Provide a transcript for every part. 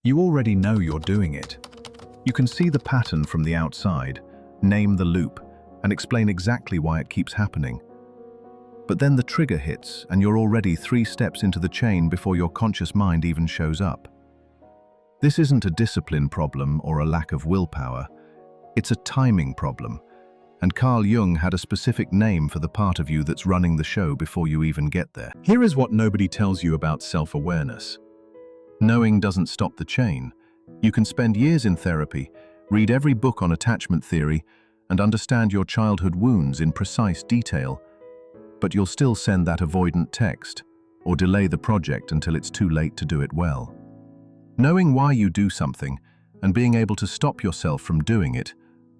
You already know you're doing it. You can see the pattern from the outside, name the loop, and explain exactly why it keeps happening. But then the trigger hits, and you're already 3 steps into the chain before your conscious mind even shows up. This isn't a discipline problem or a lack of willpower. It's a timing problem, and Carl Jung had a specific name for the part of you that's running the show before you even get there. Here is what nobody tells you about self-awareness. Knowing doesn't stop the chain. You can spend years in therapy, read every book on attachment theory, and understand your childhood wounds in precise detail, but you'll still send that avoidant text or delay the project until it's too late to do it well. Knowing why you do something and being able to stop yourself from doing it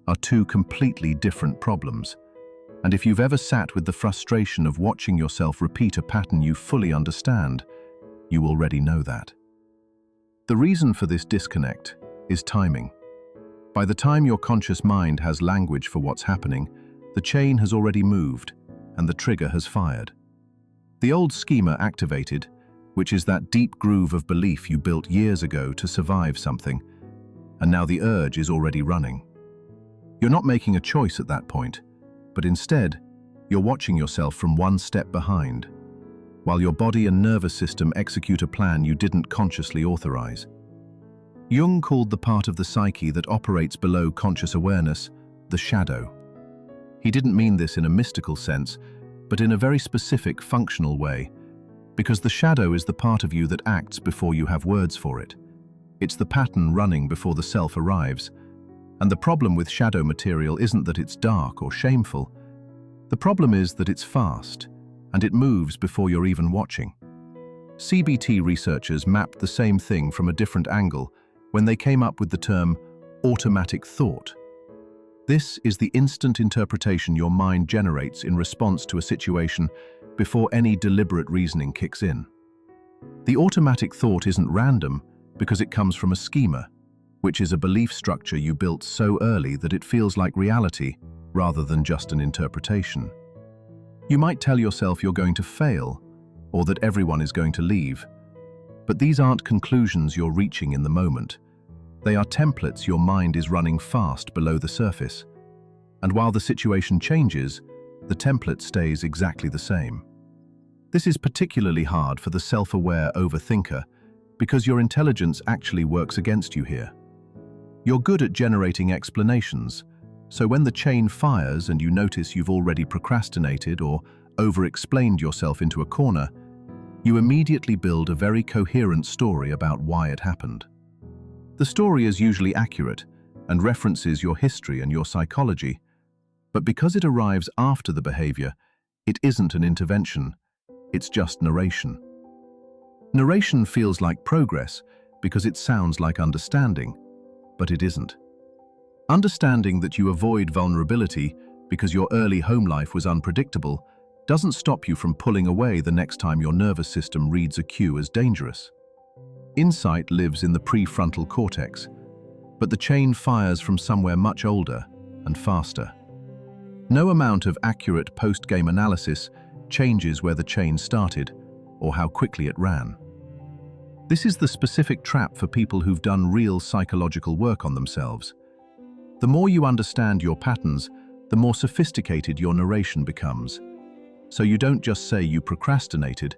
are 2 completely different problems. And if you've ever sat with the frustration of watching yourself repeat a pattern you fully understand, you already know that. The reason for this disconnect is timing. By the time your conscious mind has language for what's happening, the chain has already moved and the trigger has fired. The old schema activated, which is that deep groove of belief you built years ago to survive something, and now the urge is already running. You're not making a choice at that point, but instead, you're watching yourself from 1 step behind, while your body and nervous system execute a plan you didn't consciously authorize. Jung called the part of the psyche that operates below conscious awareness the shadow. He didn't mean this in a mystical sense, but in a very specific functional way, because the shadow is the part of you that acts before you have words for it. It's the pattern running before the self arrives. And the problem with shadow material isn't that it's dark or shameful. The problem is that it's fast, and it moves before you're even watching. CBT researchers mapped the same thing from a different angle when they came up with the term automatic thought. This is the instant interpretation your mind generates in response to a situation before any deliberate reasoning kicks in. The automatic thought isn't random because it comes from a schema, which is a belief structure you built so early that it feels like reality rather than just an interpretation. You might tell yourself you're going to fail, or that everyone is going to leave, but these aren't conclusions you're reaching in the moment. They are templates your mind is running fast below the surface. And while the situation changes, the template stays exactly the same. This is particularly hard for the self-aware overthinker because your intelligence actually works against you here. You're good at generating explanations, so when the chain fires and you notice you've already procrastinated or over-explained yourself into a corner, you immediately build a very coherent story about why it happened. The story is usually accurate and references your history and your psychology, but because it arrives after the behavior, it isn't an intervention, it's just narration. Narration feels like progress because it sounds like understanding, but it isn't. Understanding that you avoid vulnerability because your early home life was unpredictable doesn't stop you from pulling away the next time your nervous system reads a cue as dangerous. Insight lives in the prefrontal cortex, but the chain fires from somewhere much older and faster. No amount of accurate post-game analysis changes where the chain started or how quickly it ran. This is the specific trap for people who've done real psychological work on themselves. The more you understand your patterns, the more sophisticated your narration becomes. So you don't just say you procrastinated,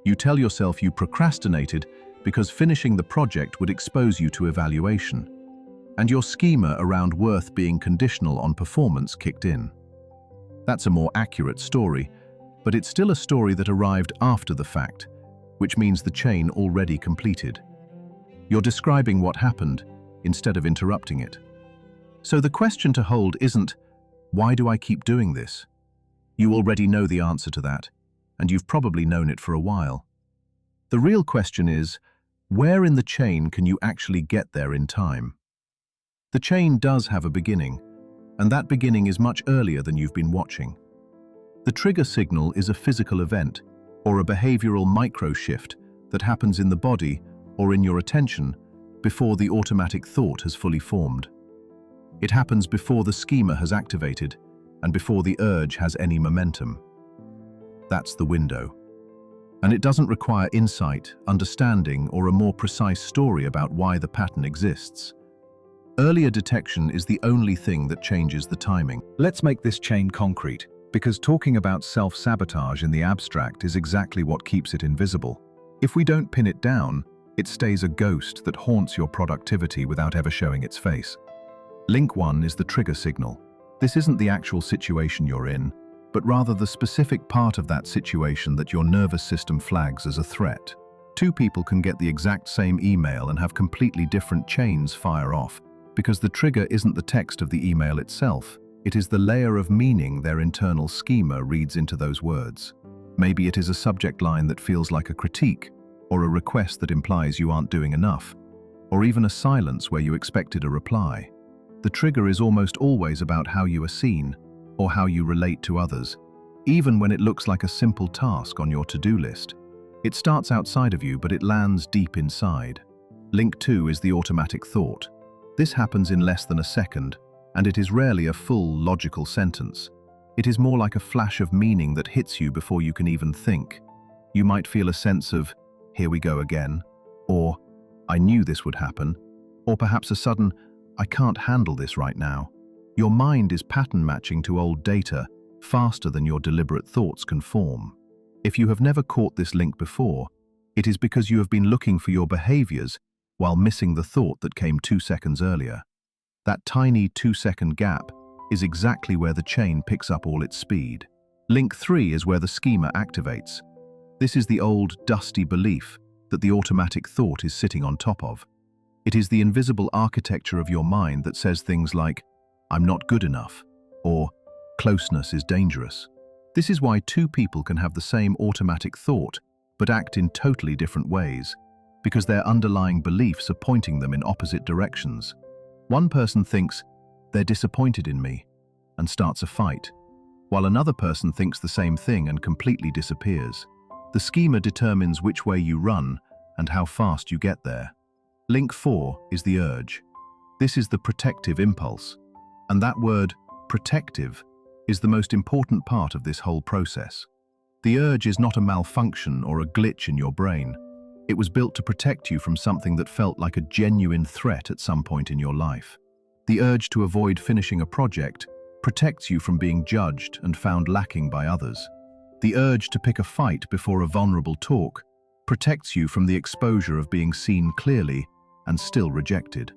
you tell yourself you procrastinated because finishing the project would expose you to evaluation. And your schema around worth being conditional on performance kicked in. That's a more accurate story, but it's still a story that arrived after the fact, which means the chain already completed. You're describing what happened instead of interrupting it. So the question to hold isn't, why do I keep doing this? You already know the answer to that, and you've probably known it for a while. The real question is, where in the chain can you actually get there in time? The chain does have a beginning, and that beginning is much earlier than you've been watching. The trigger signal is a physical event, or a behavioral micro-shift that happens in the body or in your attention before the automatic thought has fully formed. It happens before the schema has activated and before the urge has any momentum. That's the window. And it doesn't require insight, understanding, or a more precise story about why the pattern exists. Earlier detection is the only thing that changes the timing. Let's make this chain concrete, because talking about self-sabotage in the abstract is exactly what keeps it invisible. If we don't pin it down, it stays a ghost that haunts your productivity without ever showing its face. Link 1 is the trigger signal. This isn't the actual situation you're in, but rather the specific part of that situation that your nervous system flags as a threat. Two people can get the exact same email and have completely different chains fire off, because the trigger isn't the text of the email itself. It is the layer of meaning their internal schema reads into those words. Maybe it is a subject line that feels like a critique, or a request that implies you aren't doing enough, or even a silence where you expected a reply. The trigger is almost always about how you are seen, or how you relate to others, even when it looks like a simple task on your to-do list. It starts outside of you, but it lands deep inside. Link 2 is the automatic thought. This happens in less than a second, and it is rarely a full, logical sentence. It is more like a flash of meaning that hits you before you can even think. You might feel a sense of, "Here we go again," or "I knew this would happen," or perhaps a sudden, "I can't handle this right now." Your mind is pattern matching to old data faster than your deliberate thoughts can form. If you have never caught this link before, it is because you have been looking for your behaviors while missing the thought that came 2 seconds earlier. That tiny 2-second gap is exactly where the chain picks up all its speed. Link 3 is where the schema activates. This is the old, dusty belief that the automatic thought is sitting on top of. It is the invisible architecture of your mind that says things like, "I'm not good enough," or "Closeness is dangerous." This is why two people can have the same automatic thought, but act in totally different ways, because their underlying beliefs are pointing them in opposite directions. One person thinks, "They're disappointed in me," and starts a fight, while another person thinks the same thing and completely disappears. The schema determines which way you run and how fast you get there. Link 4 is the urge. This is the protective impulse. And that word, protective, is the most important part of this whole process. The urge is not a malfunction or a glitch in your brain. It was built to protect you from something that felt like a genuine threat at some point in your life. The urge to avoid finishing a project protects you from being judged and found lacking by others. The urge to pick a fight before a vulnerable talk protects you from the exposure of being seen clearly and still rejected.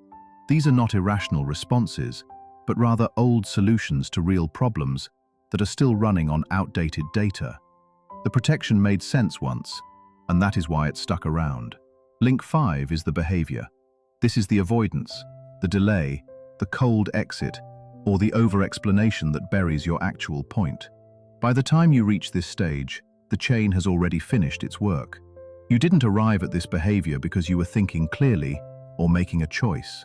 These are not irrational responses, but rather old solutions to real problems that are still running on outdated data. The protection made sense once, and that is why it stuck around. Link 5 is the behavior. This is the avoidance, the delay, the cold exit, or the over-explanation that buries your actual point. By the time you reach this stage, the chain has already finished its work. You didn't arrive at this behavior because you were thinking clearly or making a choice.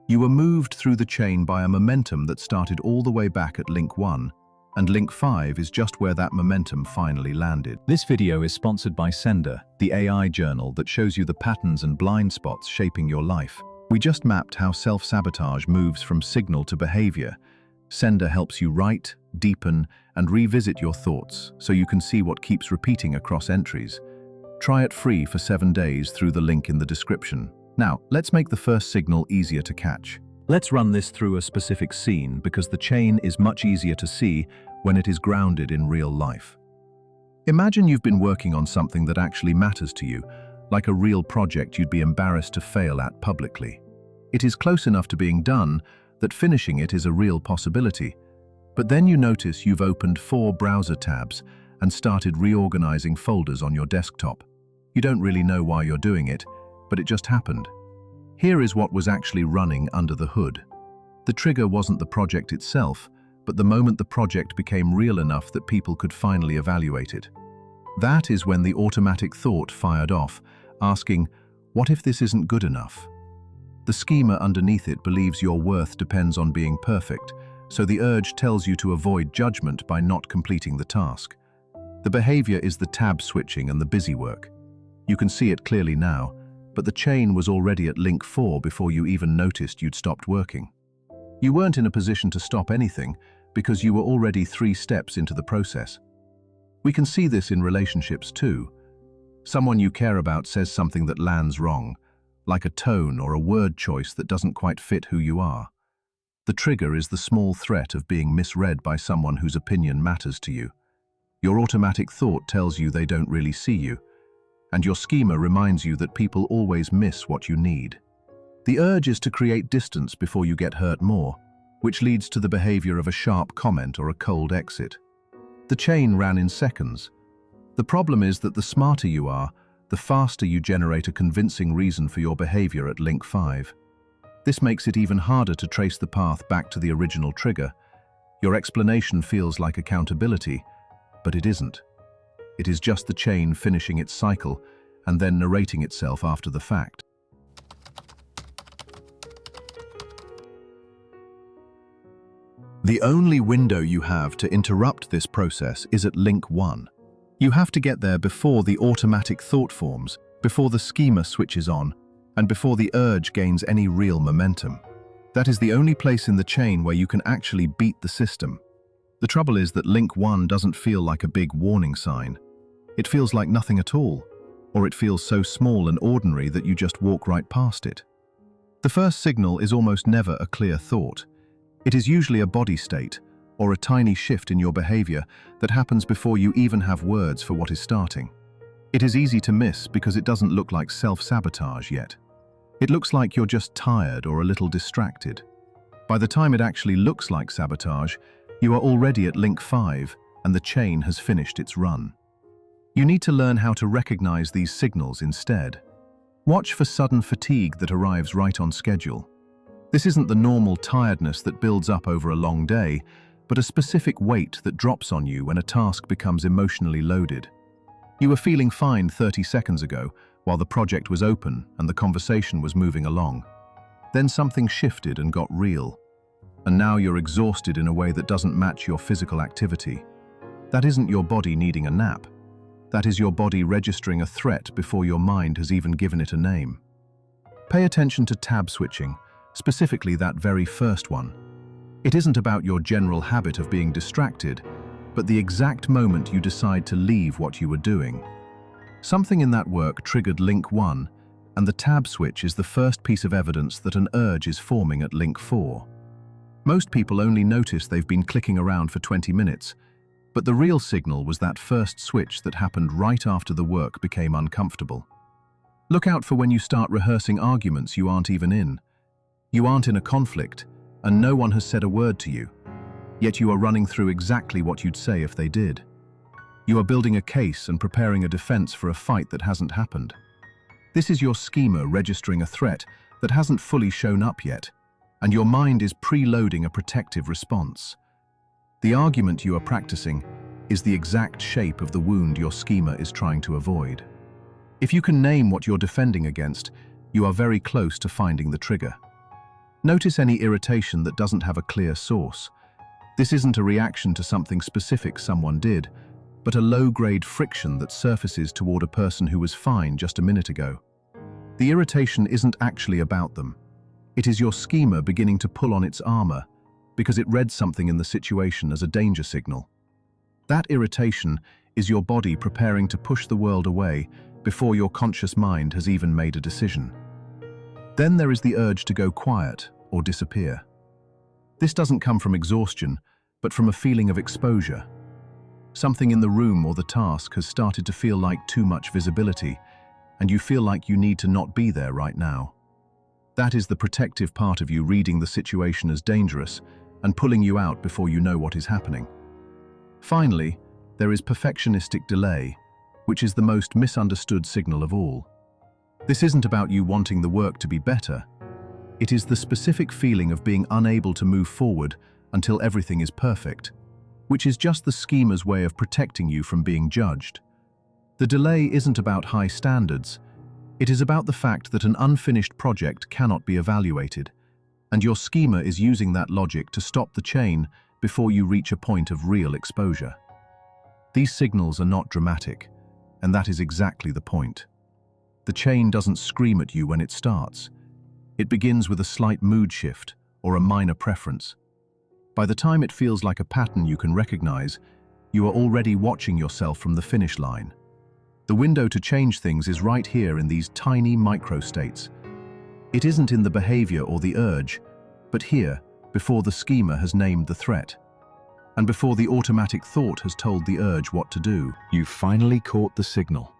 You were moved through the chain by a momentum that started all the way back at Link 1, and Link 5 is just where that momentum finally landed. This video is sponsored by Senda, the AI journal that shows you the patterns and blind spots shaping your life. We just mapped how self-sabotage moves from signal to behavior. Senda helps you write, deepen, and revisit your thoughts so you can see what keeps repeating across entries. Try it free for 7 days through the link in the description. Now, let's make the first signal easier to catch. Let's run this through a specific scene because the chain is much easier to see when it is grounded in real life. Imagine you've been working on something that actually matters to you, like a real project you'd be embarrassed to fail at publicly. It is close enough to being done that finishing it is a real possibility. But then you notice you've opened 4 browser tabs and started reorganizing folders on your desktop. You don't really know why you're doing it, but it just happened. Here is what was actually running under the hood. The trigger wasn't the project itself, but the moment the project became real enough that people could finally evaluate it. That is when the automatic thought fired off, asking, "What if this isn't good enough?" The schema underneath it believes your worth depends on being perfect, so the urge tells you to avoid judgment by not completing the task. The behavior is the tab switching and the busy work. You can see it clearly now, but the chain was already at link 4 before you even noticed you'd stopped working. You weren't in a position to stop anything because you were already 3 steps into the process. We can see this in relationships too. Someone you care about says something that lands wrong, like a tone or a word choice that doesn't quite fit who you are. The trigger is the small threat of being misread by someone whose opinion matters to you. Your automatic thought tells you they don't really see you, and your schema reminds you that people always miss what you need. The urge is to create distance before you get hurt more, which leads to the behavior of a sharp comment or a cold exit. The chain ran in seconds. The problem is that the smarter you are, the faster you generate a convincing reason for your behavior at link 5. This makes it even harder to trace the path back to the original trigger. Your explanation feels like accountability, but it isn't. It is just the chain finishing its cycle and then narrating itself after the fact. The only window you have to interrupt this process is at link 1. You have to get there before the automatic thought forms, before the schema switches on, and before the urge gains any real momentum. That is the only place in the chain where you can actually beat the system. The trouble is that link 1 doesn't feel like a big warning sign. It feels like nothing at all, or it feels so small and ordinary that you just walk right past it. The first signal is almost never a clear thought. It is usually a body state, or a tiny shift in your behavior that happens before you even have words for what is starting. It is easy to miss because it doesn't look like self-sabotage yet. It looks like you're just tired or a little distracted. By the time it actually looks like sabotage, you are already at link 5 and the chain has finished its run. You need to learn how to recognize these signals instead. Watch for sudden fatigue that arrives right on schedule. This isn't the normal tiredness that builds up over a long day, but a specific weight that drops on you when a task becomes emotionally loaded. You were feeling fine 30 seconds ago, while the project was open and the conversation was moving along. Then something shifted and got real. And now you're exhausted in a way that doesn't match your physical activity. That isn't your body needing a nap. That is your body registering a threat before your mind has even given it a name. Pay attention to tab switching, specifically that very first one. It isn't about your general habit of being distracted, but the exact moment you decide to leave what you were doing. Something in that work triggered link 1, and the tab switch is the first piece of evidence that an urge is forming at link 4. Most people only notice they've been clicking around for 20 minutes, but the real signal was that first switch that happened right after the work became uncomfortable. Look out for when you start rehearsing arguments you aren't even in. You aren't in a conflict, and no one has said a word to you, yet you are running through exactly what you'd say if they did. You are building a case and preparing a defense for a fight that hasn't happened. This is your schema registering a threat that hasn't fully shown up yet, and your mind is preloading a protective response. The argument you are practicing is the exact shape of the wound your schema is trying to avoid. If you can name what you're defending against, you are very close to finding the trigger. Notice any irritation that doesn't have a clear source. This isn't a reaction to something specific someone did, but a low-grade friction that surfaces toward a person who was fine just a minute ago. The irritation isn't actually about them. It is your schema beginning to pull on its armor because it read something in the situation as a danger signal. That irritation is your body preparing to push the world away before your conscious mind has even made a decision. Then there is the urge to go quiet or disappear. This doesn't come from exhaustion, but from a feeling of exposure. Something in the room or the task has started to feel like too much visibility, and you feel like you need to not be there right now. That is the protective part of you reading the situation as dangerous and pulling you out before you know what is happening. Finally, there is perfectionistic delay, which is the most misunderstood signal of all. This isn't about you wanting the work to be better. It is the specific feeling of being unable to move forward until everything is perfect, which is just the schema's way of protecting you from being judged. The delay isn't about high standards. It is about the fact that an unfinished project cannot be evaluated, and your schema is using that logic to stop the chain before you reach a point of real exposure. These signals are not dramatic, and that is exactly the point. The chain doesn't scream at you when it starts. It begins with a slight mood shift or a minor preference. By the time it feels like a pattern you can recognize, you are already watching yourself from the finish line. The window to change things is right here in these tiny micro-states. It isn't in the behavior or the urge, but here, before the schema has named the threat. And before the automatic thought has told the urge what to do, you've finally caught the signal.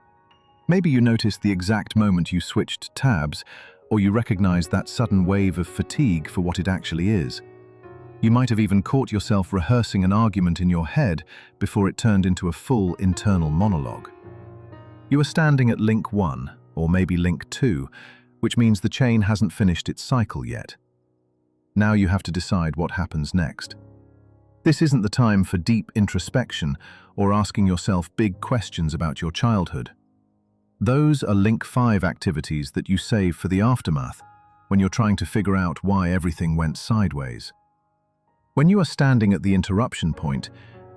Maybe you noticed the exact moment you switched tabs, or you recognized that sudden wave of fatigue for what it actually is. You might have even caught yourself rehearsing an argument in your head before it turned into a full internal monologue. You are standing at link 1, or maybe link 2, which means the chain hasn't finished its cycle yet. Now you have to decide what happens next. This isn't the time for deep introspection or asking yourself big questions about your childhood. Those are link 5 activities that you save for the aftermath, when you're trying to figure out why everything went sideways. When you are standing at the interruption point,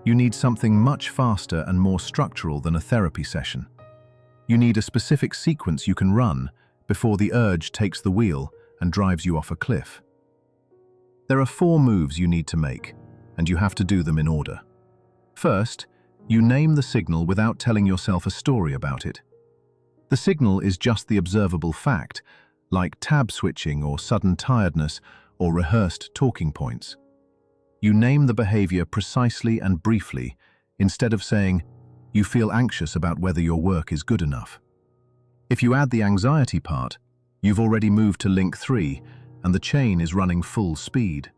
you need something much faster and more structural than a therapy session. You need a specific sequence you can run before the urge takes the wheel and drives you off a cliff. There are 4 moves you need to make, and you have to do them in order. First, you name the signal without telling yourself a story about it. The signal is just the observable fact, like tab switching or sudden tiredness or rehearsed talking points. You name the behavior precisely and briefly, instead of saying, you feel anxious about whether your work is good enough. If you add the anxiety part, you've already moved to link 3, and the chain is running full speed.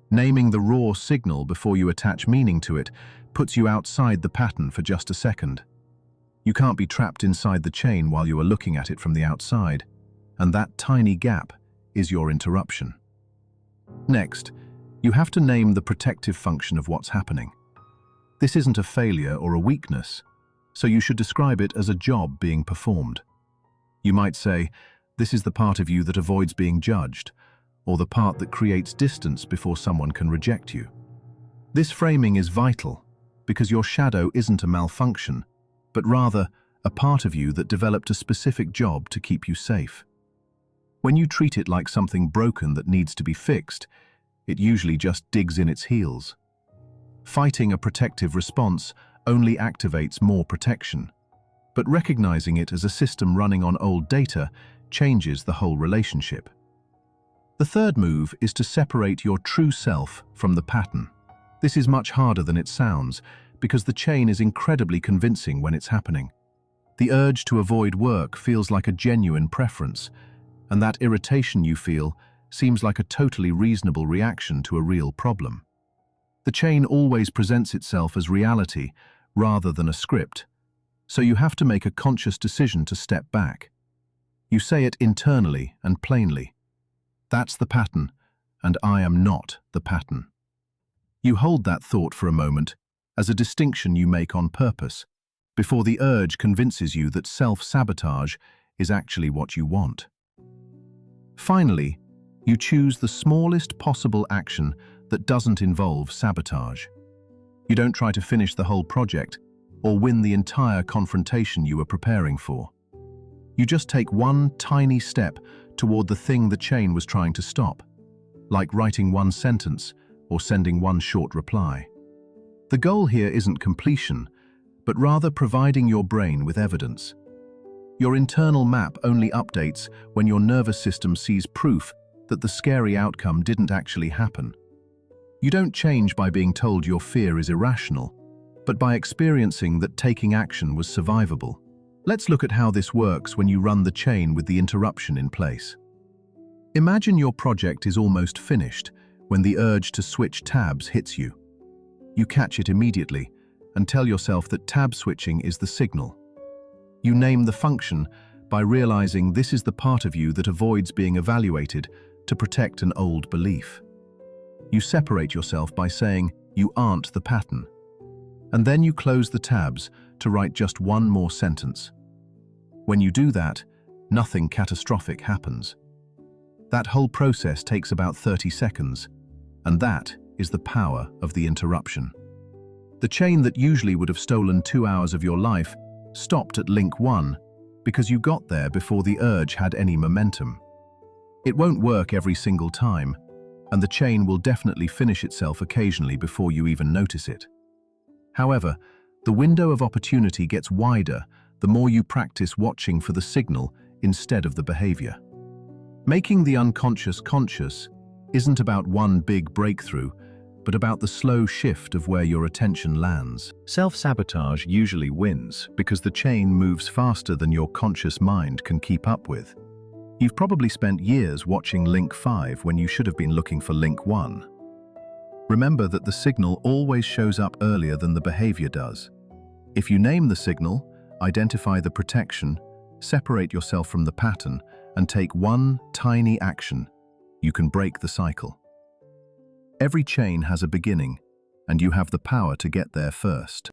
Naming the raw signal before you attach meaning to it puts you outside the pattern for just a second. You can't be trapped inside the chain while you are looking at it from the outside, and that tiny gap is your interruption. Next, you have to name the protective function of what's happening. This isn't a failure or a weakness, so you should describe it as a job being performed. You might say, this is the part of you that avoids being judged, or the part that creates distance before someone can reject you. This framing is vital, because your shadow isn't a malfunction, but rather a part of you that developed a specific job to keep you safe. When you treat it like something broken that needs to be fixed, it usually just digs in its heels. Fighting a protective response only activates more protection, but recognizing it as a system running on old data changes the whole relationship. The third move is to separate your true self from the pattern. This is much harder than it sounds, because the chain is incredibly convincing when it's happening. The urge to avoid work feels like a genuine preference, and that irritation you feel seems like a totally reasonable reaction to a real problem. The chain always presents itself as reality rather than a script, so you have to make a conscious decision to step back. You say it internally and plainly. That's the pattern, and I am not the pattern. You hold that thought for a moment as a distinction you make on purpose, before the urge convinces you that self-sabotage is actually what you want. Finally, you choose the smallest possible action that doesn't involve sabotage. You don't try to finish the whole project or win the entire confrontation you were preparing for. You just take one tiny step toward the thing the chain was trying to stop, like writing one sentence or sending one short reply. The goal here isn't completion, but rather providing your brain with evidence. Your internal map only updates when your nervous system sees proof that the scary outcome didn't actually happen. You don't change by being told your fear is irrational, but by experiencing that taking action was survivable. Let's look at how this works when you run the chain with the interruption in place. Imagine your project is almost finished when the urge to switch tabs hits you. You catch it immediately and tell yourself that tab switching is the signal. You name the function by realizing this is the part of you that avoids being evaluated to protect an old belief. You separate yourself by saying you aren't the pattern. And then you close the tabs to write just one more sentence. When you do that, nothing catastrophic happens. That whole process takes about 30 seconds, and that is the power of the interruption. The chain that usually would have stolen 2 hours of your life stopped at link 1 because you got there before the urge had any momentum. It won't work every single time, and the chain will definitely finish itself occasionally before you even notice it. However, the window of opportunity gets wider the more you practice watching for the signal instead of the behavior. Making the unconscious conscious isn't about one big breakthrough, but about the slow shift of where your attention lands. Self-sabotage usually wins because the chain moves faster than your conscious mind can keep up with. You've probably spent years watching link 5 when you should have been looking for link 1. Remember that the signal always shows up earlier than the behavior does. If you name the signal, identify the protection, separate yourself from the pattern, and take one tiny action, you can break the cycle. Every chain has a beginning, and you have the power to get there first.